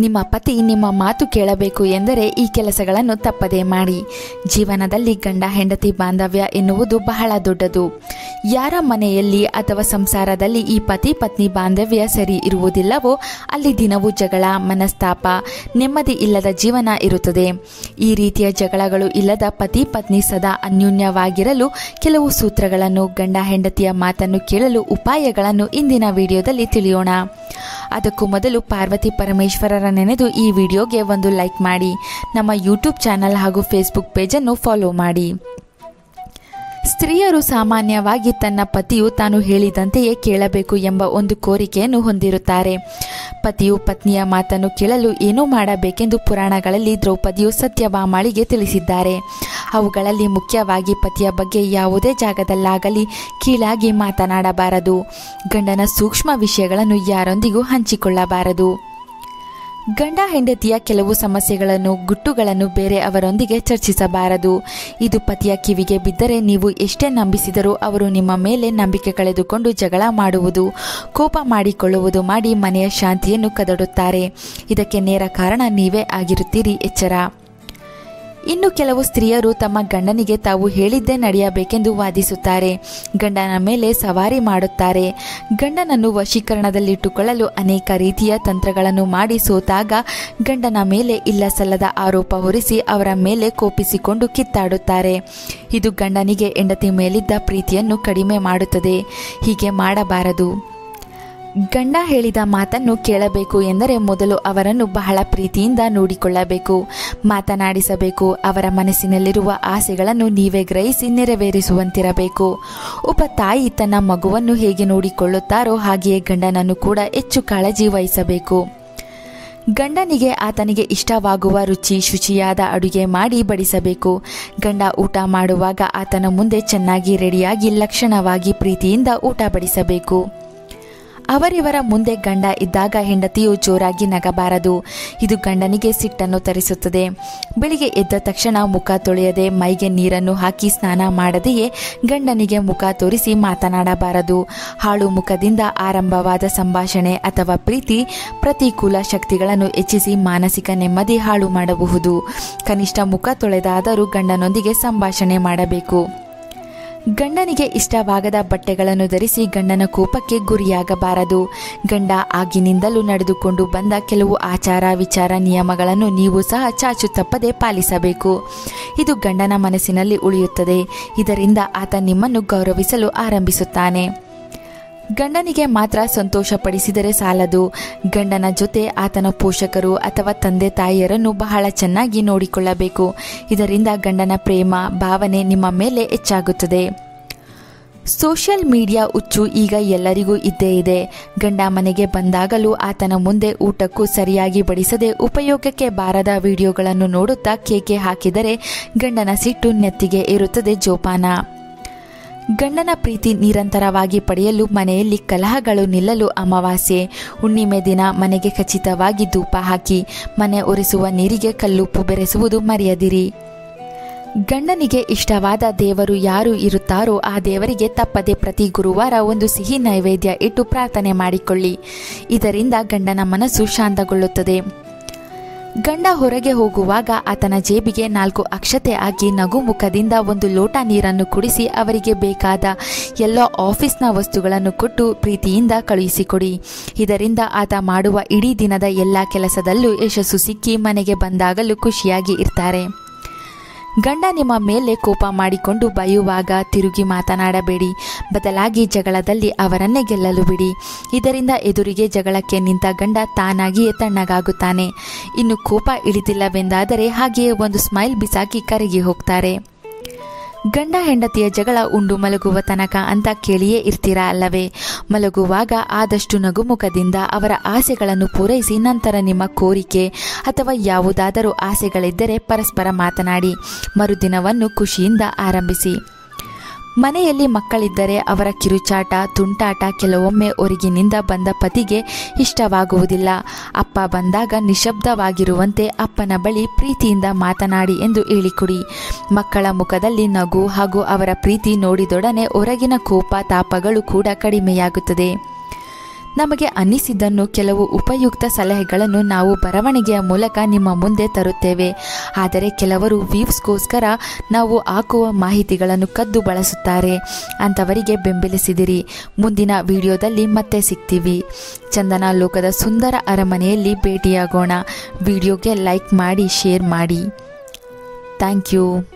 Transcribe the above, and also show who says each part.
Speaker 1: ನಿಮ್ಮ ಪತಿ ನಿಮ್ಮ ಮಾತು ಕೇಳಬೇಕು ಎಂದರೆ ಈ ಕೆಲಸಗಳನ್ನು ತಪ್ಪದೇ ಮಾಡಿ. ಜೀವನದಲ್ಲಿ ಗಂಡ ಹೆಂಡತಿ ಬಾಂಧವ್ಯ ಎನ್ನುವುದು ಬಹಳ ದೊಡ್ಡದು. ಯಾರ ಮನೆಯಲ್ಲಿ ಅಥವಾ ಸಂಸಾರದಲ್ಲಿ ಈ ಪತಿ ಪತ್ನಿ ಬಾಂಧವ್ಯ ಸರಿ ಇರುವುದಿಲ್ಲವೋ ಅಲ್ಲಿ ದಿನವೂ ಜಗಳ, ಮನಸ್ತಾಪ, ನೆಮ್ಮದಿ ಇಲ್ಲದ ಜೀವನ ಇರುತ್ತದೆ. ಈ ರೀತಿಯ ಜಗಳಗಳು ಇಲ್ಲದ ಪತಿ ಪತ್ನಿ ಸದಾ ಅನ್ಯೋನ್ಯವಾಗಿರಲು ಕೆಲವು ಸೂತ್ರಗಳನ್ನು, ಗಂಡ ಹೆಂಡತಿಯ ಮಾತನ್ನು ಕೇಳಲು ಉಪಾಯಗಳನ್ನು ಇಂದಿನ ವಿಡಿಯೋದಲ್ಲಿ ತಿಳಿಯೋಣ. ಅದಕ್ಕೂ ಮೊದಲು ಪಾರ್ವತಿ ಪರಮೇಶ್ವರರ ನೆನೆದು ಈ ವಿಡಿಯೋಗೆ ಒಂದು ಲೈಕ್ ಮಾಡಿ. ನಮ್ಮ ಯೂಟ್ಯೂಬ್ ಚಾನಲ್ ಹಾಗೂ ಫೇಸ್ಬುಕ್ ಪೇಜನ್ನು ಫಾಲೋ ಮಾಡಿ. ಸ್ತ್ರೀಯರು ಸಾಮಾನ್ಯವಾಗಿ ತನ್ನ ಪತಿಯು ತಾನು ಹೇಳಿದಂತೆಯೇ ಕೇಳಬೇಕು ಎಂಬ ಒಂದು ಕೋರಿಕೆಯನ್ನು ಹೊಂದಿರುತ್ತಾರೆ. ಪತಿಯು ಪತ್ನಿಯ ಮಾತನ್ನು ಕೇಳಲು ಏನೂ ಮಾಡಬೇಕೆಂದು ಪುರಾಣಗಳಲ್ಲಿ ದ್ರೌಪದಿಯು ಸತ್ಯಭಾಮಾಳಿಗೆ ತಿಳಿಸಿದ್ದಾರೆ. ಅವುಗಳಲ್ಲಿ ಮುಖ್ಯವಾಗಿ ಪತಿಯ ಬಗ್ಗೆ ಯಾವುದೇ ಜಾಗದಲ್ಲಾಗಲಿ ಕೀಳಾಗಿ ಮಾತನಾಡಬಾರದು. ಗಂಡನ ಸೂಕ್ಷ್ಮ ವಿಷಯಗಳನ್ನು ಯಾರೊಂದಿಗೂ ಹಂಚಿಕೊಳ್ಳಬಾರದು. ಗಂಡ ಹೆಂಡತಿಯ ಕೆಲವು ಸಮಸ್ಯೆಗಳನ್ನು, ಗುಟ್ಟುಗಳನ್ನು ಬೇರೆಯವರೊಂದಿಗೆ ಚರ್ಚಿಸಬಾರದು. ಇದು ಪತಿಯ ಕಿವಿಗೆ ಬಿದ್ದರೆ ನೀವು ಎಷ್ಟೇ ನಂಬಿಸಿದರೂ ಅವರು ನಿಮ್ಮ ಮೇಲೆ ನಂಬಿಕೆ ಕಳೆದುಕೊಂಡು ಜಗಳ ಮಾಡುವುದು, ಕೋಪ ಮಾಡಿಕೊಳ್ಳುವುದು ಮಾಡಿ ಮನೆಯ ಶಾಂತಿಯನ್ನು ಕದಡುತ್ತಾರೆ. ಇದಕ್ಕೆ ನೇರ ಕಾರಣ ನೀವೇ ಆಗಿರುತ್ತೀರಿ, ಎಚ್ಚರ. ಇನ್ನು ಕೆಲವು ಸ್ತ್ರೀಯರು ತಮ್ಮ ಗಂಡನಿಗೆ ತಾವು ಹೇಳಿದ್ದೇ ನಡೆಯಬೇಕೆಂದು ವಾದಿಸುತ್ತಾರೆ. ಗಂಡನ ಮೇಲೆ ಸವಾರಿ ಮಾಡುತ್ತಾರೆ. ಗಂಡನನ್ನು ವಶೀಕರಣದಲ್ಲಿಟ್ಟುಕೊಳ್ಳಲು ಅನೇಕ ರೀತಿಯ ತಂತ್ರಗಳನ್ನು ಮಾಡಿ ಸೋತಾಗ ಗಂಡನ ಮೇಲೆ ಇಲ್ಲಸಲ್ಲದ ಆರೋಪ ಹೊರಿಸಿ ಅವರ ಮೇಲೆ ಕೋಪಿಸಿಕೊಂಡು ಕಿತ್ತಾಡುತ್ತಾರೆ. ಇದು ಗಂಡನಿಗೆ ಹೆಂಡತಿ ಮೇಲಿದ್ದ ಪ್ರೀತಿಯನ್ನು ಕಡಿಮೆ ಮಾಡುತ್ತದೆ. ಹೀಗೆ ಮಾಡಬಾರದು. ಗಂಡ ಹೇಳಿದ ಮಾತನ್ನು ಕೇಳಬೇಕು ಎಂದರೆ ಮೊದಲು ಅವರನ್ನು ಬಹಳ ಪ್ರೀತಿಯಿಂದ ನೋಡಿಕೊಳ್ಳಬೇಕು, ಮಾತನಾಡಿಸಬೇಕು. ಅವರ ಮನಸ್ಸಿನಲ್ಲಿರುವ ಆಸೆಗಳನ್ನು ನೀವೇ ಗ್ರಹಿಸಿ ನೆರವೇರಿಸುವಂತಿರಬೇಕು. ಒಬ್ಬ ತಾಯಿ ತನ್ನ ಮಗುವನ್ನು ಹೇಗೆ ನೋಡಿಕೊಳ್ಳುತ್ತಾರೋ ಹಾಗೆಯೇ ಗಂಡನನ್ನು ಕೂಡ ಹೆಚ್ಚು ಕಾಳಜಿ ವಹಿಸಬೇಕು. ಗಂಡನಿಗೆ ಆತನಿಗೆ ಇಷ್ಟವಾಗುವ ಶುಚಿಯಾದ ಅಡುಗೆ ಮಾಡಿ ಬಡಿಸಬೇಕು. ಗಂಡ ಊಟ ಮಾಡುವಾಗ ಆತನ ಮುಂದೆ ಚೆನ್ನಾಗಿ ರೆಡಿಯಾಗಿ ಲಕ್ಷಣವಾಗಿ ಪ್ರೀತಿಯಿಂದ ಊಟ ಬಡಿಸಬೇಕು. ಅವರಿವರ ಮುಂದೆ ಗಂಡ ಇದ್ದಾಗ ಹೆಂಡತಿಯು ಜೋರಾಗಿ ನಗಬಾರದು. ಇದು ಗಂಡನಿಗೆ ಸಿಟ್ಟನ್ನು ತರಿಸುತ್ತದೆ. ಬೆಳಿಗ್ಗೆ ಎದ್ದ ತಕ್ಷಣ ಮುಖ ತೊಳೆಯದೆ ಮೈಗೆ ನೀರನ್ನು ಹಾಕಿ ಸ್ನಾನ ಮಾಡದೆಯೇ ಗಂಡನಿಗೆ ಮುಖ ತೋರಿಸಿ ಮಾತನಾಡಬಾರದು. ಹಾಳು ಮುಖದಿಂದ ಆರಂಭವಾದ ಸಂಭಾಷಣೆ ಅಥವಾ ಪ್ರೀತಿ ಪ್ರತಿಕೂಲ ಶಕ್ತಿಗಳನ್ನು ಹೆಚ್ಚಿಸಿ ಮಾನಸಿಕ ನೆಮ್ಮದಿ ಹಾಳು ಮಾಡಬಹುದು. ಕನಿಷ್ಠ ಮುಖ ತೊಳೆದಾದರೂ ಗಂಡನೊಂದಿಗೆ ಸಂಭಾಷಣೆ ಮಾಡಬೇಕು. ಗಂಡನಿಗೆ ಇಷ್ಟವಾಗದ ಬಟ್ಟೆಗಳನ್ನು ಧರಿಸಿ ಗಂಡನ ಕೋಪಕ್ಕೆ ಗುರಿಯಾಗಬಾರದು. ಗಂಡ ಆಗಿನಿಂದಲೂ ನಡೆದುಕೊಂಡು ಬಂದ ಕೆಲವು ಆಚಾರ ವಿಚಾರ ನಿಯಮಗಳನ್ನು ನೀವು ಸಹ ಚಾಚು ತಪ್ಪದೆ ಪಾಲಿಸಬೇಕು. ಇದು ಗಂಡನ ಮನಸ್ಸಿನಲ್ಲಿ ಉಳಿಯುತ್ತದೆ. ಇದರಿಂದ ಆತ ನಿಮ್ಮನ್ನು ಗೌರವಿಸಲು ಆರಂಭಿಸುತ್ತಾನೆ. ಗಂಡನಿಗೆ ಮಾತ್ರ ಸಂತೋಷಪಡಿಸಿದರೆ ಸಾಲದು. ಗಂಡನ ಜೊತೆ ಆತನ ಪೋಷಕರು ಅಥವಾ ತಂದೆ ತಾಯಿಯರನ್ನು ಬಹಳ ಚೆನ್ನಾಗಿ ನೋಡಿಕೊಳ್ಳಬೇಕು. ಇದರಿಂದ ಗಂಡನ ಪ್ರೇಮ ಭಾವನೆ ನಿಮ್ಮ ಮೇಲೆ ಹೆಚ್ಚಾಗುತ್ತದೆ. ಸೋಷಿಯಲ್ ಮೀಡಿಯಾ ಹುಚ್ಚು ಈಗ ಎಲ್ಲರಿಗೂ ಇದ್ದೇ ಇದೆ. ಗಂಡ ಮನೆಗೆ ಬಂದಾಗಲೂ ಆತನ ಮುಂದೆ ಊಟಕ್ಕೂ ಸರಿಯಾಗಿ ಬಡಿಸದೆ ಉಪಯೋಗಕ್ಕೆ ಬಾರದ ವಿಡಿಯೋಗಳನ್ನು ನೋಡುತ್ತಾ ಕೇಕೆ ಹಾಕಿದರೆ ಗಂಡನ ಸಿಟ್ಟು ನೆತ್ತಿಗೆ ಏರುತ್ತದೆ ಜೋಪಾನ. ಗಂಡನ ಪ್ರೀತಿ ನಿರಂತರವಾಗಿ ಪಡೆಯಲು ಮನೆಯಲ್ಲಿ ಕಲಹಗಳು ನಿಲ್ಲಲು ಅಮಾವಾಸ್ಯೆ, ಹುಣ್ಣಿಮೆ ದಿನ ಮನೆಗೆ ಖಚಿತವಾಗಿ ಧೂಪ ಹಾಕಿ ಮನೆ ಒರೆಸುವ ನೀರಿಗೆ ಕಲ್ಲುಪ್ಪು ಬೆರೆಸುವುದು ಮರೆಯದಿರಿ. ಗಂಡನಿಗೆ ಇಷ್ಟವಾದ ದೇವರು ಯಾರು ಇರುತ್ತಾರೋ ಆ ದೇವರಿಗೆ ತಪ್ಪದೆ ಪ್ರತಿ ಗುರುವಾರ ಒಂದು ಸಿಹಿ ನೈವೇದ್ಯ ಇಟ್ಟು ಪ್ರಾರ್ಥನೆ ಮಾಡಿಕೊಳ್ಳಿ. ಇದರಿಂದ ಗಂಡನ ಮನಸ್ಸು ಶಾಂತಗೊಳ್ಳುತ್ತದೆ. ಗಂಡ ಹೊರಗೆ ಹೋಗುವಾಗ ಆತನ ಜೇಬಿಗೆ 4 ಅಕ್ಷತೆ ಹಾಕಿ ನಗು ಮುಖದಿಂದ ಒಂದು ಲೋಟ ನೀರನ್ನು ಕುಡಿಸಿ ಅವರಿಗೆ ಬೇಕಾದ ಎಲ್ಲ ಆಫೀಸ್ನ ವಸ್ತುಗಳನ್ನು ಕೊಟ್ಟು ಪ್ರೀತಿಯಿಂದ ಕಳುಹಿಸಿಕೊಡಿ. ಇದರಿಂದ ಆತ ಮಾಡುವ ಇಡೀ ದಿನದ ಎಲ್ಲ ಕೆಲಸದಲ್ಲೂ ಯಶಸ್ಸು ಸಿಕ್ಕಿ ಮನೆಗೆ ಬಂದಾಗಲೂ ಖುಷಿಯಾಗಿ ಇರ್ತಾರೆ. ಗಂಡ ನಿಮ್ಮ ಮೇಲೆ ಕೋಪ ಮಾಡಿಕೊಂಡು ಬೈಯುವಾಗ ತಿರುಗಿ ಮಾತನಾಡಬೇಡಿ. ಬದಲಾಗಿ ಜಗಳದಲ್ಲಿ ಅವರನ್ನೇ ಗೆಲ್ಲಲು ಬಿಡಿ. ಇದರಿಂದ ಎದುರಿಗೆ ಜಗಳಕ್ಕೆ ನಿಂತ ಗಂಡ ತಾನಾಗಿಯೇ ತಣ್ಣಗಾಗುತ್ತಾನೆ. ಇನ್ನು ಕೋಪ ಇಳಿದಿಲ್ಲವೆಂದಾದರೆ ಹಾಗೆಯೇ ಒಂದು ಸ್ಮೈಲ್ ಬಿಸಾಕಿ ಕರಗಿ ಹೋಗ್ತಾರೆ. ಗಂಡ ಹೆಂಡತಿಯ ಜಗಳ ಉಂಡು ಮಲಗುವ ತನಕ ಅಂತ ಕೇಳಿಯೇ ಇರ್ತೀರಾ ಅಲ್ಲವೇ? ಮಲಗುವಾಗ ಆದಷ್ಟು ನಗುಮುಖದಿಂದ ಅವರ ಆಸೆಗಳನ್ನು ಪೂರೈಸಿ ನಂತರ ನಿಮ್ಮ ಕೋರಿಕೆ ಅಥವಾ ಯಾವುದಾದರೂ ಆಸೆಗಳಿದ್ದರೆ ಪರಸ್ಪರ ಮಾತನಾಡಿ ಮರುದಿನವನ್ನು ಖುಷಿಯಿಂದ ಆರಂಭಿಸಿ. ಮನೆಯಲ್ಲಿ ಮಕ್ಕಳಿದ್ದರೆ ಅವರ ಕಿರುಚಾಟ ತುಂಟಾಟ ಕೆಲವೊಮ್ಮೆ ಹೊರಗಿನಿಂದ ಬಂದ ಪತಿಗೆ ಇಷ್ಟವಾಗುವುದಿಲ್ಲ. ಅಪ್ಪ ಬಂದಾಗ ನಿಶಬ್ದವಾಗಿರುವಂತೆ ಅಪ್ಪನ ಬಳಿ ಪ್ರೀತಿಯಿಂದ ಮಾತನಾಡಿ ಎಂದು ಹೇಳಿಕೊಡಿ. ಮಕ್ಕಳ ಮುಖದಲ್ಲಿ ನಗು ಹಾಗೂ ಅವರ ಪ್ರೀತಿ ನೋಡಿದೊಡನೆ ಹೊರಗಿನ ಕೋಪ ತಾಪಗಳು ಕೂಡ ಕಡಿಮೆಯಾಗುತ್ತದೆ. ನಮಗೆ ಅನ್ನಿಸಿದ್ದನ್ನು ಕೆಲವು ಉಪಯುಕ್ತ ಸಲಹೆಗಳನ್ನು ನಾವು ಬರವಣಿಗೆಯ ಮೂಲಕ ನಿಮ್ಮ ಮುಂದೆ ತರುತ್ತೇವೆ. ಆದರೆ ಕೆಲವರು ವ್ಯೂಸ್ಗೋಸ್ಕರ ನಾವು ಹಾಕುವ ಮಾಹಿತಿಗಳನ್ನು ಕದ್ದು ಬಳಸುತ್ತಾರೆ. ಅಂಥವರಿಗೆ ಬೆಂಬಲಿಸಿದಿರಿ. ಮುಂದಿನ ವಿಡಿಯೋದಲ್ಲಿ ಮತ್ತೆ ಸಿಗ್ತೀವಿ. ಚಂದನ ಲೋಕದ ಸುಂದರ ಅರಮನೆಯಲ್ಲಿ ಭೇಟಿಯಾಗೋಣ. ವಿಡಿಯೋಗೆ ಲೈಕ್ ಮಾಡಿ, ಶೇರ್ ಮಾಡಿ. Thank you.